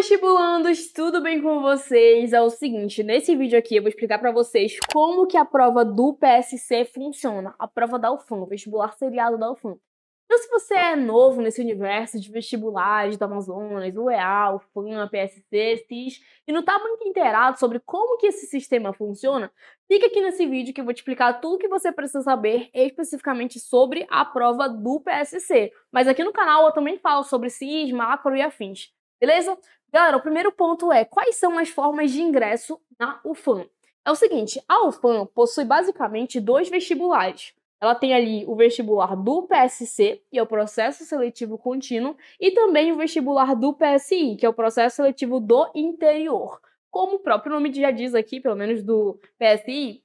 vestibulandos, tudo bem com vocês? É o seguinte, nesse vídeo aqui eu vou explicar pra vocês como que a prova do PSC funciona, a prova da UFAM, o vestibular seriado da UFAM. Então, se você é novo nesse universo de vestibulares do Amazonas, UEA, UFAM, PSC, CIS, e não tá muito inteirado sobre como que esse sistema funciona, fica aqui nesse vídeo que eu vou te explicar tudo que você precisa saber especificamente sobre a prova do PSC. Mas aqui no canal eu também falo sobre CIS, macro e afins. Beleza? Galera, o primeiro ponto é quais são as formas de ingresso na UFAM. É o seguinte, a UFAM possui basicamente dois vestibulares. Ela tem ali o vestibular do PSC, que é o Processo Seletivo Contínuo, e também o vestibular do PSI, que é o Processo Seletivo do Interior. Como o próprio nome já diz aqui, pelo menos do PSI,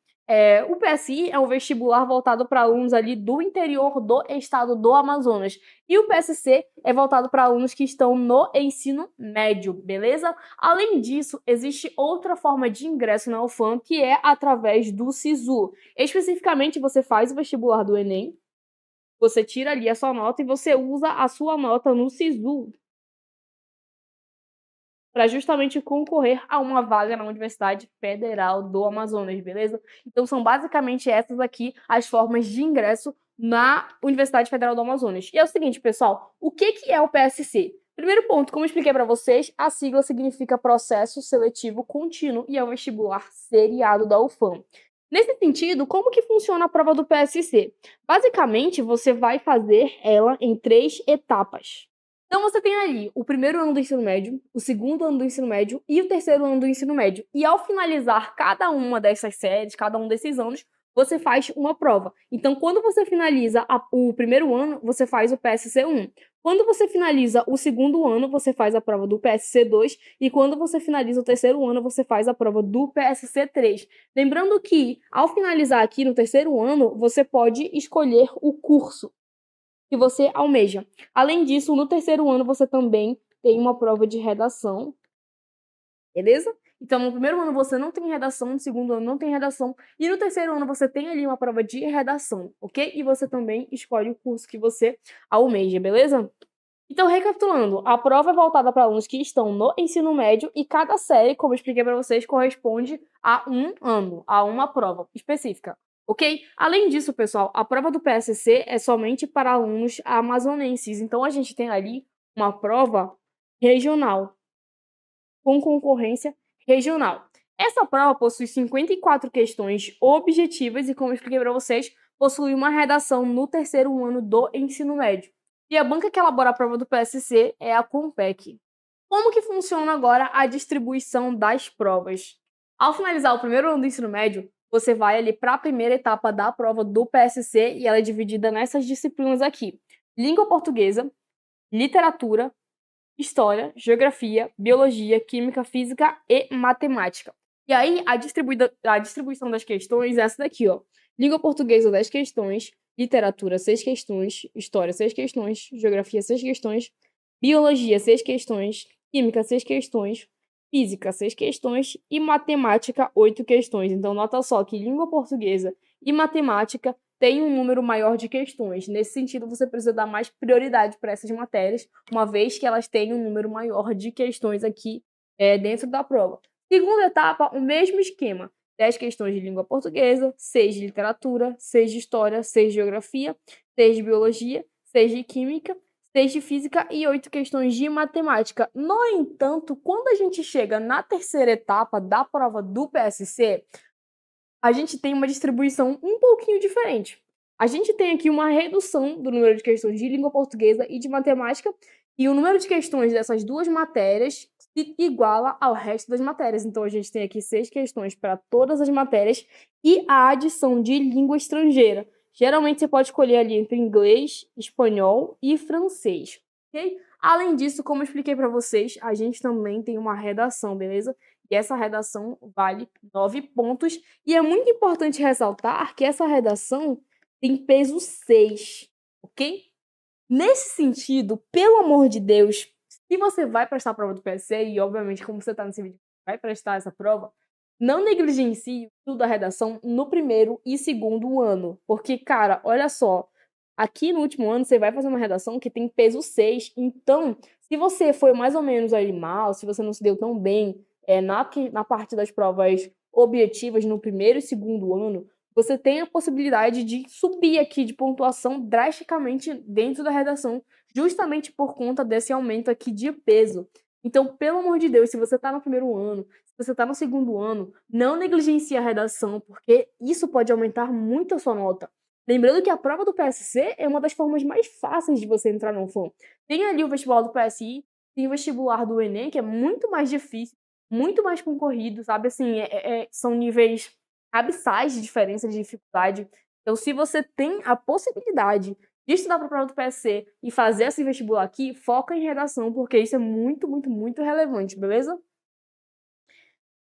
o PSI é um vestibular voltado para alunos ali do interior do estado do Amazonas. E o PSC é voltado para alunos que estão no ensino médio, beleza? Além disso, existe outra forma de ingresso na UFAM, que é através do SISU. Especificamente, você faz o vestibular do Enem, você tira ali a sua nota e você usa a sua nota no SISU para justamente concorrer a uma vaga na Universidade Federal do Amazonas, beleza? Então são basicamente essas aqui as formas de ingresso na Universidade Federal do Amazonas. E é o seguinte, pessoal, o que é o PSC? Primeiro ponto, como eu expliquei para vocês, a sigla significa Processo Seletivo Contínuo e é o vestibular seriado da UFAM. Nesse sentido, como que funciona a prova do PSC? Basicamente, você vai fazer ela em 3 etapas. Então você tem ali o primeiro ano do ensino médio, o segundo ano do ensino médio e o terceiro ano do ensino médio. E ao finalizar cada uma dessas séries, cada um desses anos, você faz uma prova. Então, quando você finaliza o primeiro ano, você faz o PSC1. Quando você finaliza o segundo ano, você faz a prova do PSC2. E quando você finaliza o terceiro ano, você faz a prova do PSC3. Lembrando que, ao finalizar aqui no terceiro ano, você pode escolher o curso que você almeja. Além disso, no terceiro ano você também tem uma prova de redação, beleza? Então, no primeiro ano você não tem redação, no segundo ano não tem redação, e no terceiro ano você tem ali uma prova de redação, ok? E você também escolhe o curso que você almeja, beleza? Então, recapitulando, a prova é voltada para alunos que estão no ensino médio e cada série, como eu expliquei para vocês, corresponde a um ano, a uma prova específica, ok? Além disso, pessoal, a prova do PSC é somente para alunos amazonenses. Então, a gente tem ali uma prova regional, com concorrência regional. Essa prova possui 54 questões objetivas e, como eu expliquei para vocês, possui uma redação no terceiro ano do ensino médio. E a banca que elabora a prova do PSC é a Compec. Como que funciona agora a distribuição das provas? Ao finalizar o primeiro ano do ensino médio, você vai ali para a primeira etapa da prova do PSC e ela é dividida nessas disciplinas aqui: língua portuguesa, literatura, história, geografia, biologia, química, física e matemática. E aí, a distribuição das questões é essa daqui, ó. Língua portuguesa, 10 questões. Literatura, 6 questões. História, 6 questões. Geografia, 6 questões. Biologia, 6 questões. Química, 6 questões. Física, 6 questões. E matemática, 8 questões. Então, nota só que língua portuguesa e matemática tem um número maior de questões. Nesse sentido, você precisa dar mais prioridade para essas matérias, uma vez que elas têm um número maior de questões aqui dentro da prova. Segunda etapa, o mesmo esquema. 10 questões de língua portuguesa, 6 de literatura, 6 de história, 6 de geografia, 6 de biologia, 6 de química, 6 de física e 8 questões de matemática. No entanto, quando a gente chega na terceira etapa da prova do PSC, a gente tem uma distribuição um pouquinho diferente. A gente tem aqui uma redução do número de questões de língua portuguesa e de matemática, e o número de questões dessas duas matérias se iguala ao resto das matérias. Então, a gente tem aqui 6 questões para todas as matérias e a adição de língua estrangeira. Geralmente, você pode escolher ali entre inglês, espanhol e francês, ok? Além disso, como eu expliquei para vocês, a gente também tem uma redação, beleza? E essa redação vale 9 pontos. E é muito importante ressaltar que essa redação tem peso 6, ok? Nesse sentido, pelo amor de Deus, se você vai prestar a prova do PSC, e obviamente, como você está nesse vídeo, vai prestar essa prova, não negligencie o estudo da redação no primeiro e segundo ano. Porque, cara, olha só, aqui no último ano você vai fazer uma redação que tem peso 6, então Se você foi mais ou menos ali mal, se você não se deu tão bem na parte das provas objetivas no primeiro e segundo ano, você tem a possibilidade de subir aqui de pontuação drasticamente dentro da redação, justamente por conta desse aumento aqui de peso. Então, pelo amor de Deus, se você está no primeiro ano, se você está no segundo ano, não negligencie a redação, porque isso pode aumentar muito a sua nota. Lembrando que a prova do PSC é uma das formas mais fáceis de você entrar no UFAM. Tem ali o vestibular do PSI, tem o vestibular do Enem, que é muito mais difícil, muito mais concorrido, sabe? Assim, são níveis abissais de diferença de dificuldade. Então, se você tem a possibilidade de estudar para a prova do PSC e fazer esse vestibular aqui, foca em redação, porque isso é muito, muito, muito relevante, beleza?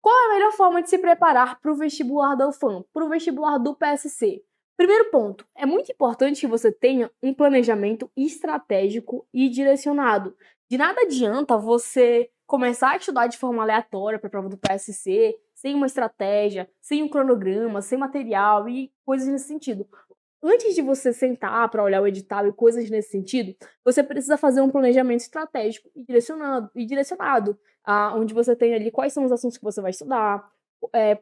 Qual é a melhor forma de se preparar para o vestibular da UFAM, para o vestibular do PSC? Primeiro ponto, é muito importante que você tenha um planejamento estratégico e direcionado. De nada adianta você começar a estudar de forma aleatória para a prova do PSC, sem uma estratégia, sem um cronograma, sem material e coisas nesse sentido. Antes de você sentar para olhar o edital e coisas nesse sentido, você precisa fazer um planejamento estratégico e direcionado onde você tem ali quais são os assuntos que você vai estudar,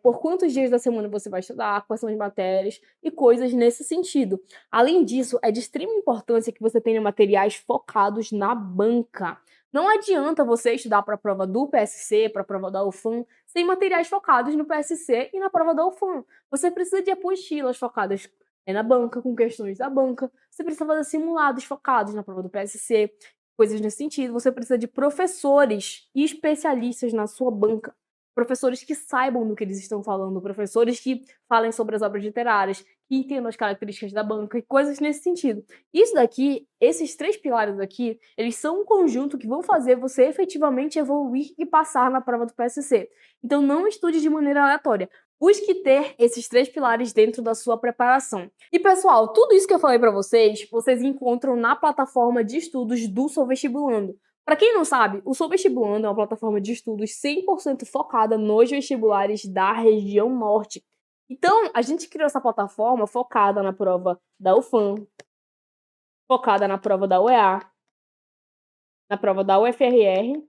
por quantos dias da semana você vai estudar, quais são as matérias e coisas nesse sentido. Além disso, é de extrema importância que você tenha materiais focados na banca. Não adianta você estudar para a prova do PSC, para a prova da UFAM, sem materiais focados no PSC e na prova da UFAM. Você precisa de apostilas focadas na banca, com questões da banca. Você precisa fazer simulados focados na prova do PSC, coisas nesse sentido. Você precisa de professores e especialistas na sua banca. Professores que saibam do que eles estão falando, professores que falem sobre as obras literárias, que entendam as características da banca e coisas nesse sentido. Isso daqui, esses 3 pilares aqui, eles são um conjunto que vão fazer você efetivamente evoluir e passar na prova do PSC. Então não estude de maneira aleatória. Busque ter esses 3 pilares dentro da sua preparação. E pessoal, tudo isso que eu falei para vocês encontram na plataforma de estudos do Sou Vestibulando. Para quem não sabe, o Sou Vestibulando é uma plataforma de estudos 100% focada nos vestibulares da região norte. Então, a gente criou essa plataforma focada na prova da UFAM, focada na prova da UEA, na prova da UFRR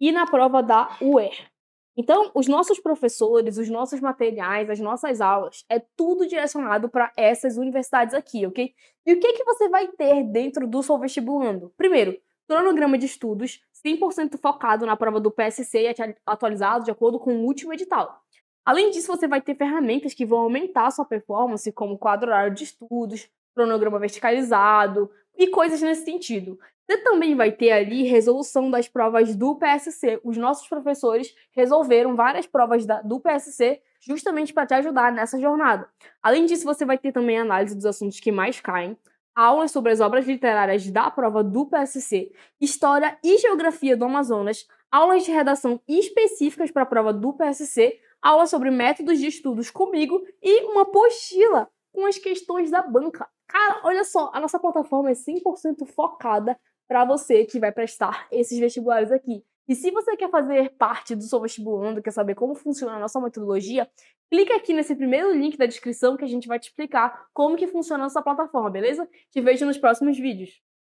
e na prova da UER. Então, os nossos professores, os nossos materiais, as nossas aulas, é tudo direcionado para essas universidades aqui, ok? E o que você vai ter dentro do Sou Vestibulando? Primeiro, cronograma de estudos 100% focado na prova do PSC e atualizado de acordo com o último edital. Além disso, você vai ter ferramentas que vão aumentar a sua performance, como quadro horário de estudos, cronograma verticalizado e coisas nesse sentido. Você também vai ter ali resolução das provas do PSC. Os nossos professores resolveram várias provas do PSC justamente para te ajudar nessa jornada. Além disso, você vai ter também análise dos assuntos que mais caem, aulas sobre as obras literárias da prova do PSC, história e geografia do Amazonas, aulas de redação específicas para a prova do PSC, aulas sobre métodos de estudos comigo e uma apostila com as questões da banca. Cara, olha só, a nossa plataforma é 100% focada para você que vai prestar esses vestibulares aqui. E se você quer fazer parte do Sou Vestibulando, quer saber como funciona a nossa metodologia, clica aqui nesse primeiro link da descrição que a gente vai te explicar como que funciona a nossa plataforma, beleza? Te vejo nos próximos vídeos.